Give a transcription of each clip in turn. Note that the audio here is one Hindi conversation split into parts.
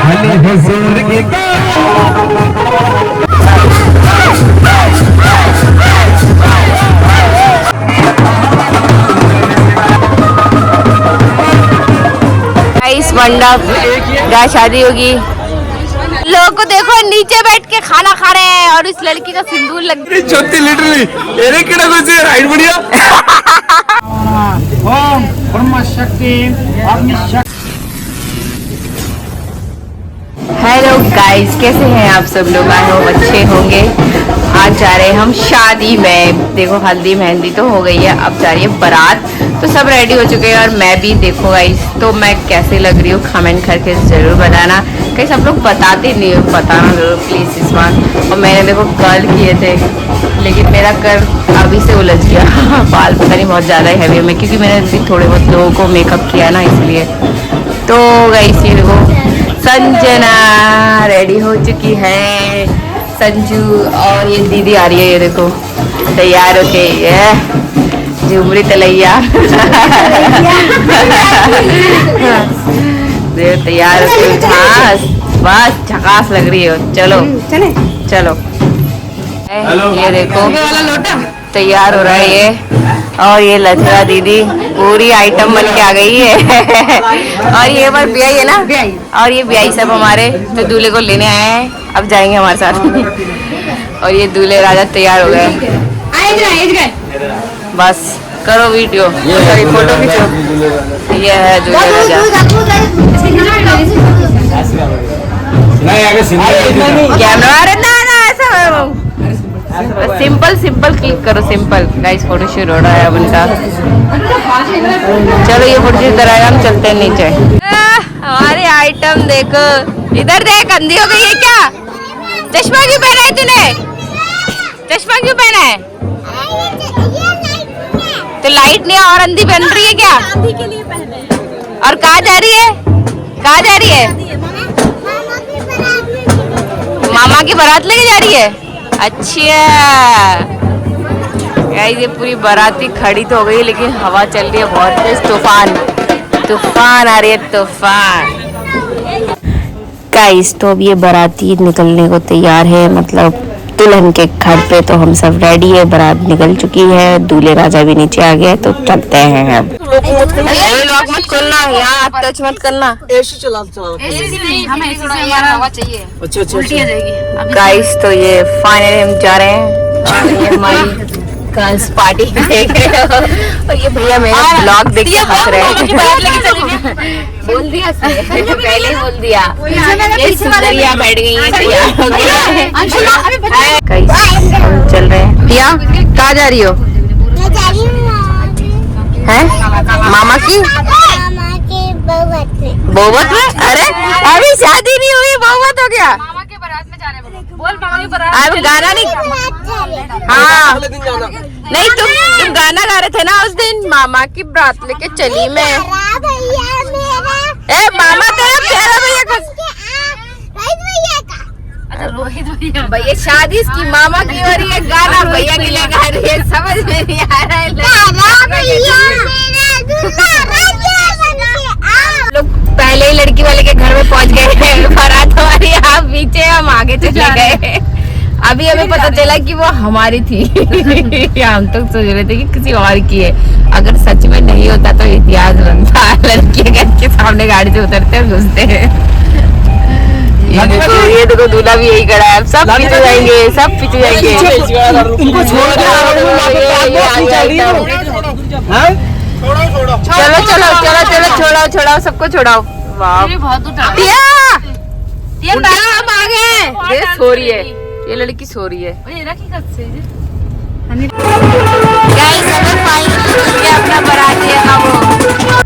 इस मंडप जहाँ शादी होगी, लोगों को देखो नीचे बैठ के खाना खा रहे हैं और इस लड़की का सिंदूर लग हेलो गाइस, कैसे हैं आप सब लोग? आई होप अच्छे होंगे। आज जा रहे हैं हम शादी में। देखो हल्दी मेहंदी तो हो गई है, अब जा रही है बारात। तो सब रेडी हो चुके हैं और मैं भी। देखो गाइस, तो मैं कैसे लग रही हूँ कमेंट करके ज़रूर बताना। कहीं सब लोग बताते नहीं हो, बताना जरूर प्लीज़ इस बार। और मैंने देखो कर्ल किए थे, लेकिन मेरा कर्ल अभी से उलझ गया। बाल पता नहीं बहुत ज़्यादा हैवी में, क्योंकि मैंने भी थोड़े बहुत लोगों को मेकअप किया ना, इसलिए। तो गाइस ये देखो संजना रेडी हो चुकी है, संजू और ये दीदी आ रही है। ये देखो तैयार होके ये झुमरी तलैया तैयार होके घास बस झकास लग रही है। चलो चलो ये देखो तैयार हो रहा है ये। और ये लथरा दीदी पूरी आइटम बन के आ गई है। और ये बार ब्याई है ना, और ये ब्याई सब हमारे तो दूल्हे को लेने आए हैं, अब जाएंगे हमारे साथ। और ये दूल्हे राजा तैयार हो गए। बस करो वीडियो, सॉरी फोटो खींचो। ये है दूल्हे राजा। कैमरा ना ऐसा सिंपल सिंपल क्लिक करो, सिंपल। गाइस फोटो शूट हो रहा है अब इनका। चलो ये फोटो शूट कराएगा, हम चलते हैं नीचे। हमारे आइटम देखो, इधर देख, अंधी हो गई है क्या? चश्मा क्यों पहना है तूने? चश्मा क्यों पहना है? तो लाइट नहीं और अंधी बन रही है क्या? अंधी के लिए पहने। और कहाँ जा रही है? कहाँ जा रही है? मामा की बारात लेके जा रही है। अच्छा गाइस, ये पूरी बाराती खड़ी तो हो गई, लेकिन हवा चल रही है बहुत तेज। तूफान आ रही है, तूफान। गाइस तो अब ये बाराती निकलने को तैयार है, मतलब दुल्हन के घर पे। तो हम सब रेडी है, बारात निकल चुकी है, दूल्हे राजा भी नीचे आ गए। तो चलते हैं अब। लॉक मत खोलना, यहाँ टच मत करना। एसी चला हमें हवा चाहिए। अच्छा। गाइस तो ये फाइनली हम जा रहे हैं, और ये हमारी गर्ल्स पार्टी। और ये भैया मेरा ब्लॉग देख के हंस रहे हैं। बोल दिया पहले ही बोल दिया। ये सुंदरिया बैठ गई है, तैयार हो गई। गाइस हम चल रहे हैं। प्रिया कहाँ जा रही हो? हैं मामा की बहुवत में? अरे अभी शादी नहीं हुई, बहुवत हो गया। मामा के बारात में जा रहे हैं। बोल मामा की बारात। अब गाना नहीं, हाँ नहीं, तुम गाना गा रहे थे ना उस दिन, मामा की बारात लेके चली मैं। ए मामा तेरा प्यारा भैया का, रोहित भैया। भैया शादी इसकी मामा की हो रही है, गाना भैया के लिए गा रही है, समझ में नहीं आ रहा है। लोग पहले ही लड़की वाले के घर में पहुंच गए हैं, बारात हमारी आप पीछे, हम आगे चले गए। अभी हमें पता चला कि वो हमारी थी। हम तो सोच रहे थे कि किसी और की है। अगर सच में नहीं होता तो इतिहास बनता। लड़की घर के सामने गाड़ी से उतरते हैं, घुसते हैं। ये देखो दूल्हा भी यही खड़ा है। सब पीछे जाएंगे, सब पीछे जाएंगे। चलो चलो चलो चलो, छोड़ाओ छोड़ाओ, सबको छोड़ाओ। वाह हम आ गए। ये सो रही है, ये लड़की सो रही है। अपना बारात है।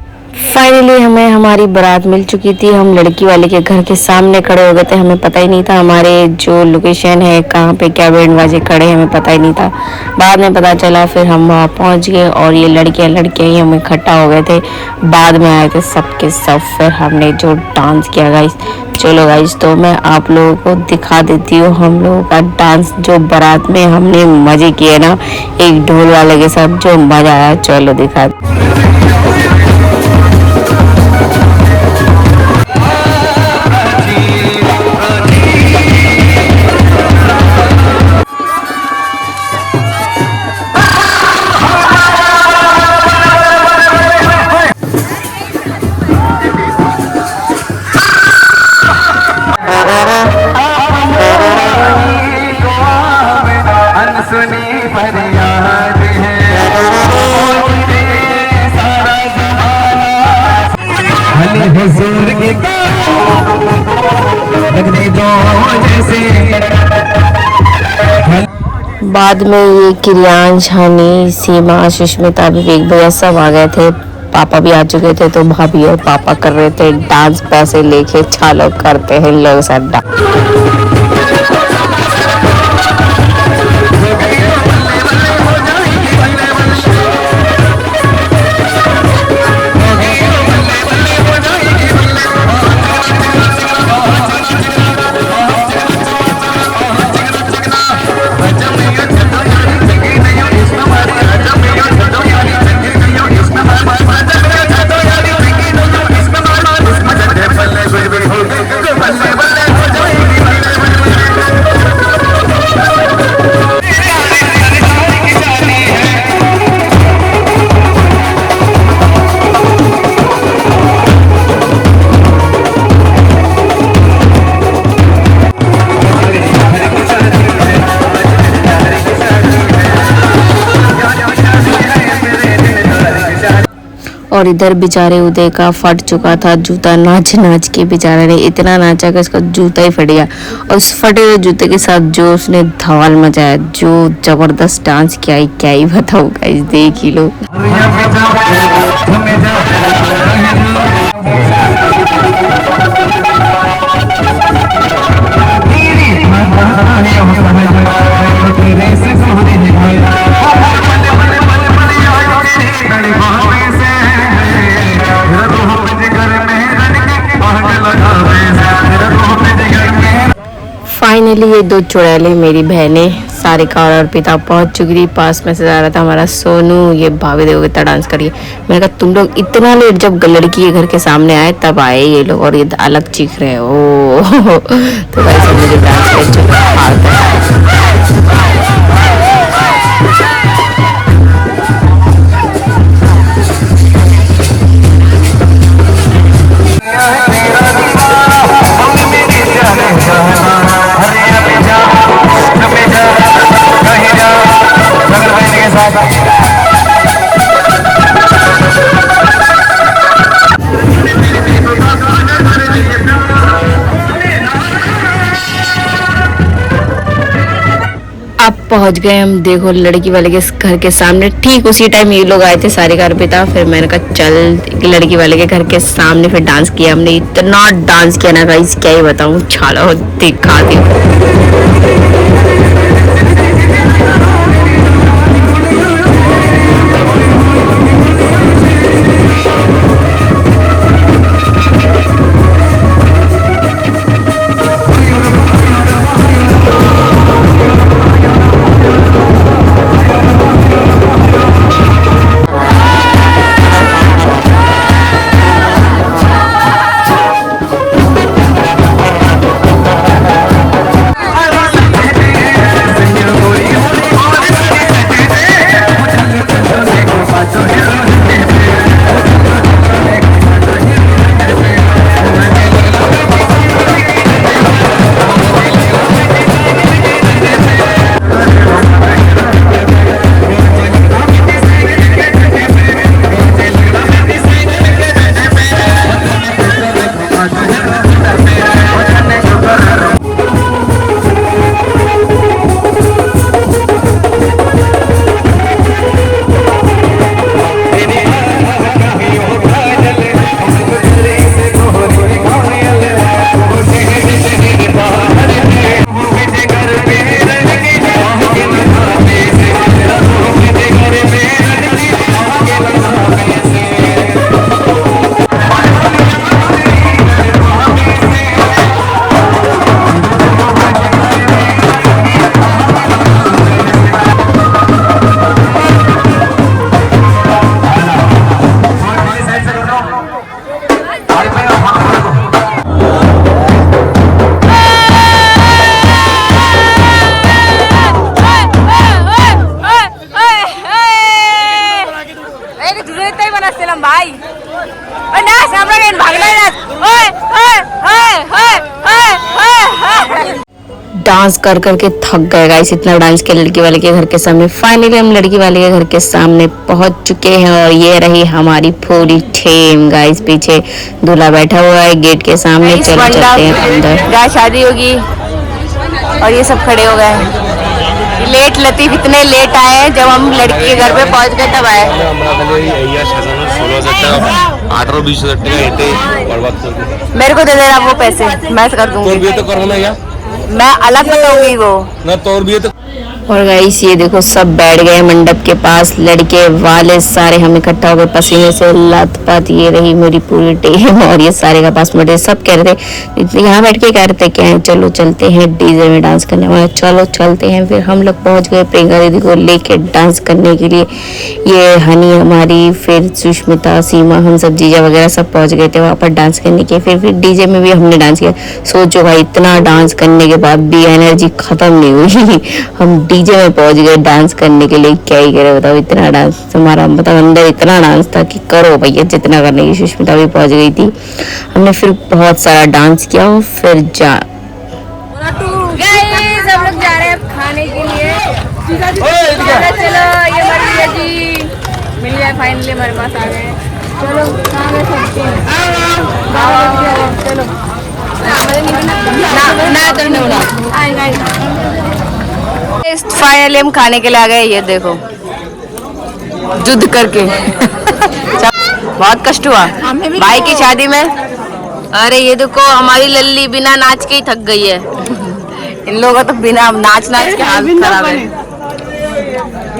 फाइनली हमें हमारी बारात मिल चुकी थी। हम लड़की वाले के घर के सामने खड़े हो गए थे, हमें पता ही नहीं था हमारे जो लोकेशन है कहाँ पे क्या बैंड बाजे खड़े हैं, हमें पता ही नहीं था। बाद में पता चला, फिर हम वहाँ पहुँच गए और ये लड़कियाँ ही हम इकट्ठा हो गए थे। बाद में आए थे सबके सब, फिर हमने जो डांस किया गाइस। चलो गाइस तो मैं आप लोगों को दिखा देती हूँ हम लोगों का डांस, जो बारात में हमने मजे किए ना एक ढोल वाले के साथ, जो मजा आया। चलो दिखा। बाद में ये किरियांश, हनी, सीमा, सुष्मिता, विवेक भैया सब आ गए थे। पापा भी आ चुके थे तो भाभी और पापा कर रहे थे डांस। पैसे लेके चालो करते हैं इन लोगों से डांस। और इधर बेचारे उदय का फट चुका था जूता। नाच नाच के बेचारे ने इतना नाचा कि उसका जूता ही फट गया। और उस फटे हुए जूते के साथ जो उसने धमाल मचाया, जो जबरदस्त डांस किया है, क्या ही बताऊं गाइस, देख ही लो। फाइनली ये दो चुड़ैले मेरी बहनें सारिका और अर्पिता पहुंच चुकी थी। पास में से आ रहा था हमारा सोनू। ये भाभी देखो कितना डांस करिए। मैंने कहा तुम लोग इतना लेट जब लड़की के घर के सामने आए तब आए ये लोग, और ये अलग चीख रहे हो। तो वैसे मुझे डांस अब पहुंच गए हम देखो लड़की वाले के घर के सामने। ठीक उसी टाइम ये लोग आए थे सारिका अर्पिता। फिर मैंने कहा चल लड़की वाले के घर के सामने फिर डांस किया हमने। इतना डांस किया ना गाइस, क्या ही बताऊं, छालो दिखा दी। डांस कर करके थक गए गाइस, इतना डांस किया लड़की वाले के घर के सामने। फाइनली हम लड़की वाले के घर के सामने पहुंच चुके हैं और ये रही हमारी पूरी टीम गाइस। पीछे दूल्हा बैठा हुआ है गेट के सामने। चलो चलते हैं अंदर, जहाँ शादी होगी। और ये सब खड़े हो गए हैं। लेट लतीफ इतने लेट आए हैं, जब हम लड़की के घर पे पहुंच गए तब आए। मेरे को दे देना वो पैसे, मैं कर दूंगी। तो करो ना यार, मैं अलग बताऊंगी वो ना तो भी तो। और गाइस ये देखो सब बैठ गए मंडप के पास, लड़के वाले सारे हम इकट्ठा हो गए पसीने से लथपथ। ये रही मेरी पूरी टीम और ये सारे का पास बैठे। सब कह रहे थे यहाँ बैठ के कह रहे थे क्या चलो चलते हैं डीजे में डांस करने वाले, चलो चलते हैं। फिर हम लोग पहुंच गए प्रियंका दीदी को लेके डांस करने के लिए। ये हनी हमारी, फिर सुष्मिता, सीमा, हम सब जीजा वगैरह सब पहुंच गए थे वहाँ पर डांस करने के। फिर डीजे में भी हमने डांस किया। सोचो भाई इतना डांस करने के बाद भी एनर्जी खत्म नहीं हुई। हम डीजे में पहुंच गए डांस करने के लिए। क्या ही करे बताओ, इतना डांस हमारा मतलब अंदर इतना डांस था कि करो भैया जितना करने की। सुष्मिता भी पहुंच गई थी। हमने फिर बहुत सारा डांस किया और फिर सब लोग जा रहे हैं खाने के लिए। चलो ये मर जी मिल गया, फाइनली हमारे पास आ गए। चलो चलो फाइनली हम खाने के लिए आ गए। ये देखो युद्ध करके बहुत कष्ट हुआ भाई की शादी में। अरे ये देखो हमारी लल्ली बिना नाच के ही थक गई है। इन लोगों का तो बिना नाच के हाल खराब है।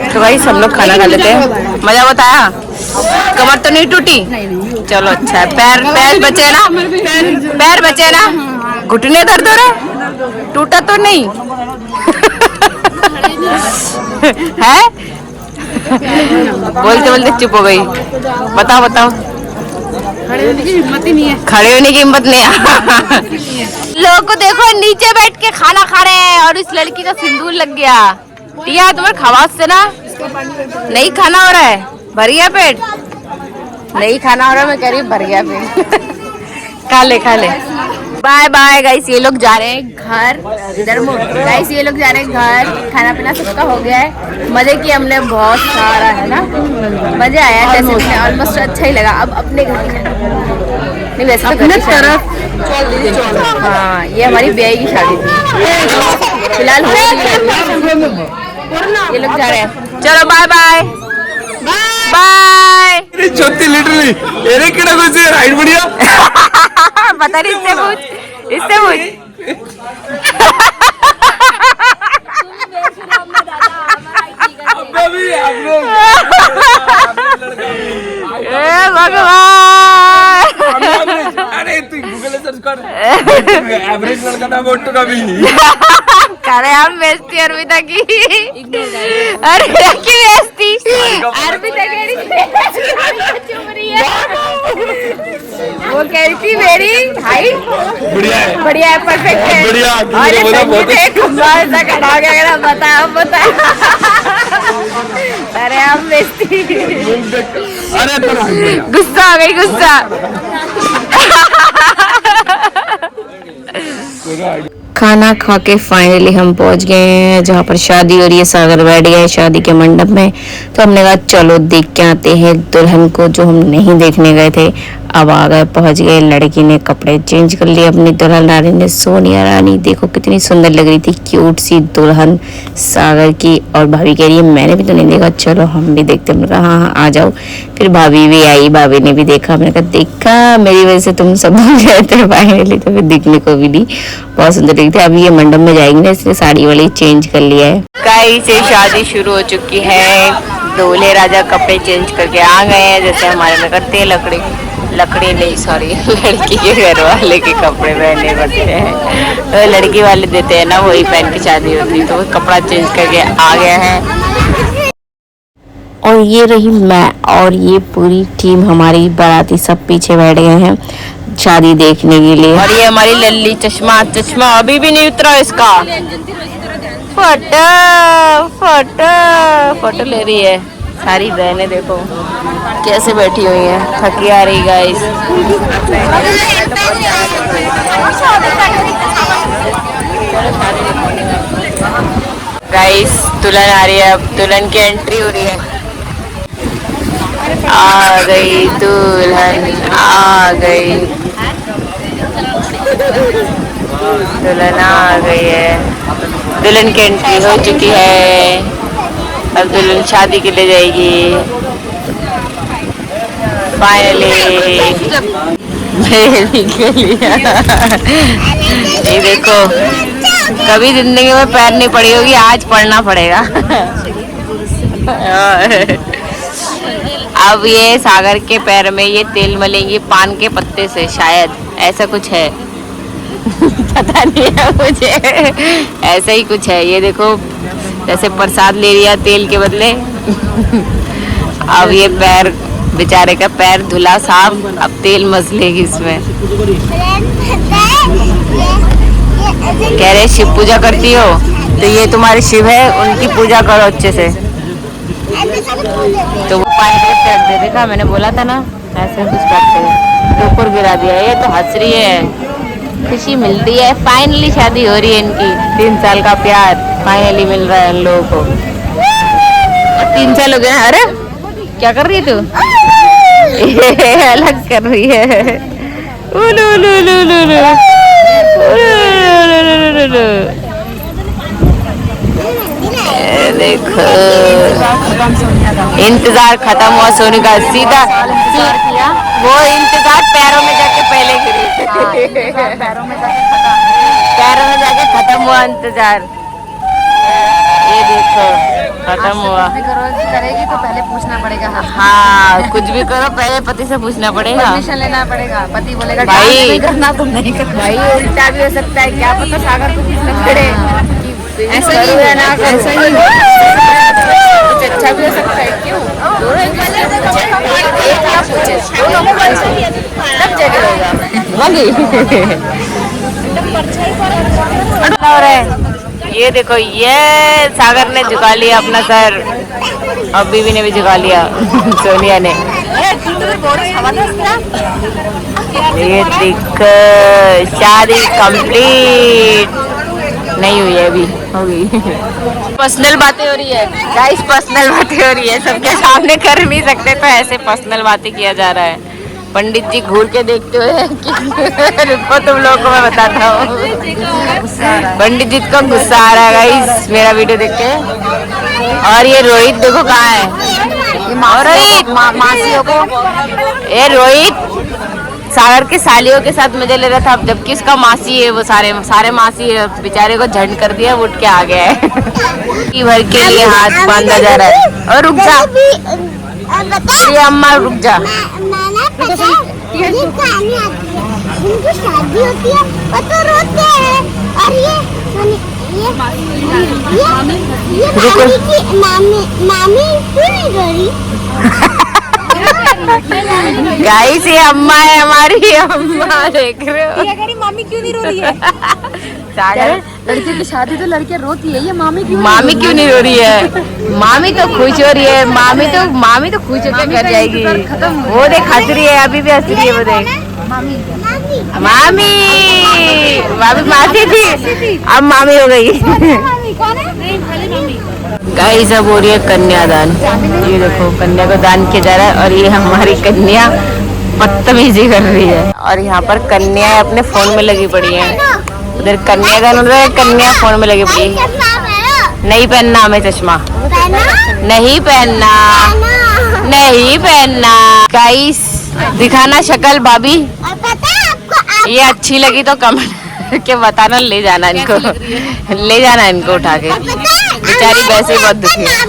तो भाई सब लोग खाना खा लेते हैं। मजा बताया, कमर तो नहीं टूटी? चलो अच्छा है। पैर बचे ना, पैर बचे ना, घुटने दर्द हो रहे, टूटा तो नहीं है? बोलते बोलते चुप हो गई। बताओ खड़े होने की हिम्मत ही नहीं है। खड़े होने की हिम्मत नहीं है। लोगों को देखो नीचे बैठ के खाना खा रहे हैं और इस लड़की का सिंदूर लग गया। टिया तुम्हारे खवास से ना नहीं खाना हो रहा है, भर गया पेट? नहीं खाना हो रहा, मैं कह रही हूँ भर गया पेट। खा ले। बाय बाय गाइस, ये लोग जा रहे हैं घर। गाइस ये लोग जा रहे हैं घर। खाना पीना सबका हो गया है। मजे किए हमने बहुत सारा, है ना? मजा आया जैसे ऑलमोस्ट अच्छा ही लगा। अब अपने घर नहीं वैसे अपने तरफ। हाँ ये हमारी ब्याह की शादी थी, फिलहाल हो गई। ये लोग जा रहे हैं। चलो बाय बाय बाय। चौथी लिटरली एरे केड़ा कुछ राइट बढ़िया पता नहीं, इससे पूछ भगवान। अरे तू गूगल सर्च कर एवरेज लड़का था मोटू का भी। अरे हम बेइज्जती अर्पिता की। अरे की बेइज्जती अर्पिता चुप रही है। वो कह रही थी मेरी हाइट बढ़िया है, परफेक्ट है। अरे बता अरे हम बेइज्जती। अरे गुस्सा आ गई, गुस्सा। खाना खा के फाइनली हम पहुंच गए हैं जहाँ पर शादी हो रही है। सागर बैठ गए शादी के मंडप में। तो हमने कहा चलो देख के आते हैं दुल्हन को, जो हम नहीं देखने गए थे। अब आ गए, पहुंच गए। लड़की ने कपड़े चेंज कर लिए अपनी दुल्हन रानी ने। सोनिया रानी देखो कितनी सुंदर लग रही थी, क्यूट सी दुल्हन सागर की। और भाभी कह रही है मैंने भी तो नहीं देखा, चलो हम भी देखते। हमने कहा हाँ आ जाओ। फिर भाभी भी आई, भाभी ने भी देखा। हमने कहा देखा मेरी वजह से तुम सब गए थे फाइनली, तो फिर दिखने को भी नहीं। बहुत सुंदर लगी थी। अभी ये मंडप में जाएंगे ना, इसलिए साड़ी वाली चेंज कर लिया है। कई से शादी शुरू हो चुकी है। दूल्हे राजा कपड़े चेंज करके आ गए हैं, जैसे हमारे में करते हैं। लकड़ी नहीं सॉरी लड़की के घर वाले के कपड़े पहनने पड़ते हैं, तो लड़की वाले देते हैं ना, वही पहन के शादी होती है। तो वो कपड़ा चेंज करके आ गया है। और ये रही मैं और ये पूरी टीम हमारी बाराती सब पीछे बैठ गए हैं शादी देखने के लिए। और ये हमारी लल्ली चश्मा अभी भी नहीं उतरा इसका। फोटो ले रही है। सारी बहनें देखो कैसे बैठी हुई हैं, थकी आ रही गाइस। गाइस दुल्हन आ रही है, अब दुल्हन की एंट्री हो रही है। आ गई दुल्हन, आ गई दुल्हन, आ गई है। दुल्हन की एंट्री हो चुकी है। अब दुल्हन शादी के लिए जाएगी फाइनली। ये देखो, कभी जिंदगी में पैर नहीं पड़ी होगी, आज पढ़ना पड़ेगा। अब ये सागर के पैर में ये तेल मलेंगी पान के पत्ते से, शायद ऐसा कुछ है। पता नहीं है मुझे, ऐसा ही कुछ है। ये देखो जैसे प्रसाद ले लिया तेल के बदले। अब ये पैर, बेचारे का पैर धुला साफ, अब तेल मसलेगी इसमें। कह रहे शिव पूजा करती हो तो ये तुम्हारे शिव है, उनकी पूजा करो अच्छे से। तो वो पानी के रख दे, देखा मैंने बोला था ना, ऐसे कुछ करते हैं। ऊपर गिरा दिया। ये तो हंस रही है, खुशी मिल रही है। फाइनली शादी हो रही है इनकी। 3 साल का प्यार फाइनली मिल रहा है इन लोगों को। 3 साल हो गए। अरे क्या कर रही है तू? अलग कर रही है। उलू उलू उलू उलू उलू। देखो इंतजार खत्म हुआ सोनी का। सीधा वो इंतजार पैरों में जाके पहले गिरी। पैरों में जाके खत्म हुआ इंतजार। ये देखो खत्म हुआ। करेगी तो पहले पूछना पड़ेगा। हाँ कुछ भी करो पहले पति से पूछना पड़ेगा, परमिशन लेना पड़ेगा। पति बोलेगा भाई नहीं करना तो नहीं करना। भाई उल्टा भी हो सकता है, क्या पता सागर को किसने पड़े। ऐसा नहीं है ना, ऐसा नहीं कुछ अच्छा भी हो सकता है। क्यों दोनों एक दूसरे से पूछे, सब जगह होगा। ये देखो, ये सागर ने झुका लिया अपना सर, और बीवी ने भी झुका लिया सोनिया ने। ये देखो शादी कंप्लीट नहीं हुई है, अभी हो गई। पर्सनल बातें हो रही है गाइस, पर्सनल बातें हो रही है। सबके सामने कर नहीं सकते तो ऐसे पर्सनल बातें किया जा रहा है। पंडित जी घूर के देखते हुए कि रुको तुम लोगों को मैं बताता हूँ। पंडित जी को गुस्सा आ रहा है गाइस मेरा वीडियो देख के। और ये रोहित देखो कहाँ है। रोहित मासियों को, ये रोहित सागर के सालियों के साथ मजे ले रहा था, अब जबकि उसका मासी है, वो सारे मासी है। बेचारे को झंड कर दिया, वो उठ के आ गया है। की भर के लिए हाथ बांधा जा रहा है। और रुक जा, ये अम्मा रुक जा। उनकी शादी होती है और तो रोते हैं। और ये मामी क्यों नहीं रो रही? गाइस ये अम्मा है हमारी, अम्मा देख रहे हो। मामी क्यों नहीं रो रही है? सागर लड़की की शादी तो लड़कियां रोती है, ये मामी क्यों नहीं रो रही है? मामी तो खुश हो रही है। मामी तो खुश होकर घर जाएगी। वो देख हंस रही है, अभी भी हंस रही है। वो देख मामी मासी थी, अब मामी हो गई। गाइस अब हो रही है कन्यादान। ये देखो कन्या को दान किया जा रहा है, और ये हमारी कन्या बदतमीजी कर रही है। और यहाँ पर कन्या अपने फोन में लगी पड़ी है। उधर कन्यादान हो रहा है, कन्या फोन में लगी पड़ी है। नहीं पहनना हमें चश्मा, नहीं पहनना, नहीं पहनना। गाइस दिखाना शक्ल भाभी, ये अच्छी लगी तो कमेंट के बताना, ले जाना इनको, ले जाना इनको उठा के। बेचारी वैसे ही बहुत दुखी है।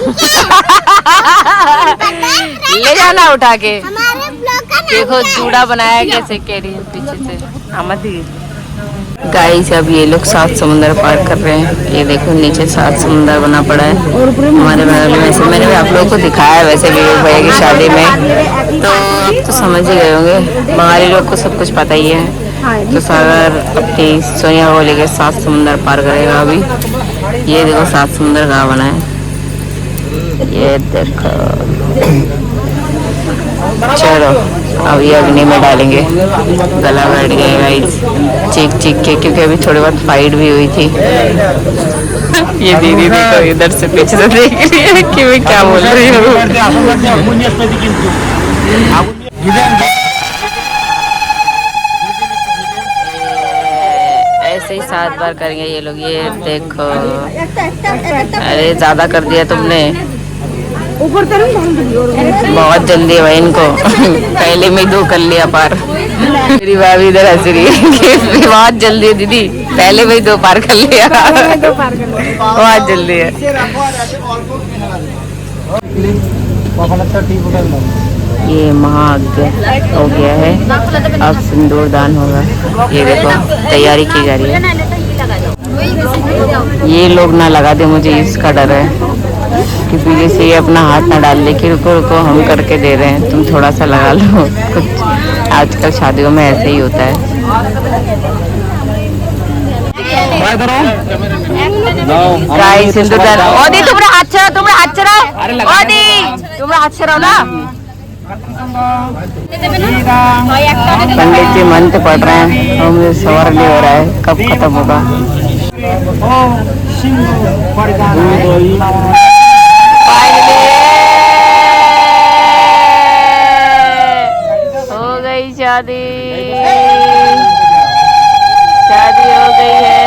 ले जाना उठा के। देखो जूड़ा बनाया कैसे, कह रही है पीछे से आमदी। गाइस अब ये लोग 7 समुंदर पार कर रहे हैं। ये देखो नीचे 7 समुंदर बना पड़ा है हमारे बगल में। वैसे मैंने भी आप लोगों को दिखाया वैसे विवेक भैया की शादी में, तो अब तो समझ ही गए होंगे। बंगाली लोग को सब कुछ पता ही है। तो सागर अपनी सोनिया को लेकर 7 समुंदर पार करेगा अभी। ये देखो 7 समुंदर कहाँ बना है, ये देखो। चलो अब ये अग्नि में डालेंगे। गला बैठ गया गाइस चीख चीख के, क्योंकि अभी थोड़ी बहुत फाइट भी हुई थी। ये दीदी देखो इधर से पीछे से देख रही है कि मैं क्या बोल रही हूँ। ऐसे ही 7 बार करेंगे ये लोग। ये देखो, अरे ज्यादा कर दिया तुमने, बहुत जल्दी है भाई इनको। पहले में 2 कर लिया पार। मेरी भाभी इधर हंस रही है कि बहुत जल्दी है दीदी, पहले में 2 पार कर लिया। बहुत जल्दी है। ये महायज्ञ हो गया है, अब सिंदूर दान होगा। ये देखो तैयारी की जा रही है। ये लोग ना लगा दे, मुझे इसका डर है कि पीछे से ये अपना हाथ ना डाल ले कि रुको रुको हम करके दे रहे हैं, तुम थोड़ा सा लगा लो। कुछ आजकल शादियों में ऐसे ही होता है। गाइस सिंदूर दान। ओदी तुमरा हाथ छरा, तुमरा हाथ छरा, ओदी तुमरा हाथ छराओ ना। पंडित जी मंत्र पढ़ रहे हैं और मुझे सवार नहीं हो रहा है कब खत्म होगा। हो गई शादी, शादी हो गई है।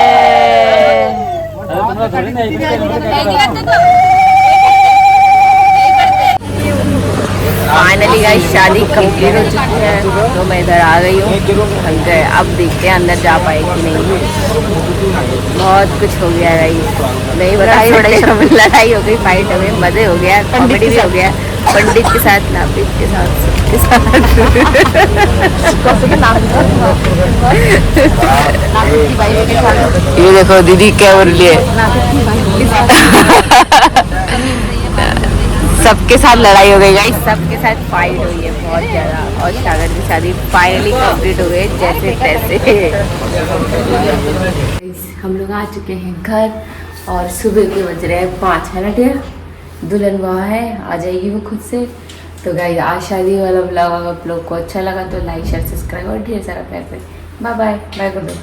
फाइनली गाइस शादी कंप्लीट हो चुकी है, तो मैं इधर आ गई हूँ अंदर। अब देखते हैं अंदर जा पाए कि नहीं। बहुत कुछ हो गया गाइस, नहीं बताई, लड़ाई हो गई, फाइट हो गई, मजे हो गया, कॉमेडी भी हो गया, पंडित के साथ, नापित के साथ, सबके साथ। ये देखो दीदी क्या बोल रही है। सबके साथ लड़ाई हो गई गाइस, सबके साथ फाइट हुई है बहुत ज़्यादा, और सागर की शादी फाइनली कंप्लीट हो गई जैसे तैसे। हम लोग आ चुके हैं घर और सुबह के बज रहे हैं 5 मिनट। दुल्हन वहाँ है, आ जाएगी वो खुद से। तो गाइस आज शादी वाला ब्लॉग अगर आप लोग को अच्छा लगा तो लाइक शेयर सब्सक्राइब और ढेर सारा प्यार करें। बाय बाय, बाय कर दो।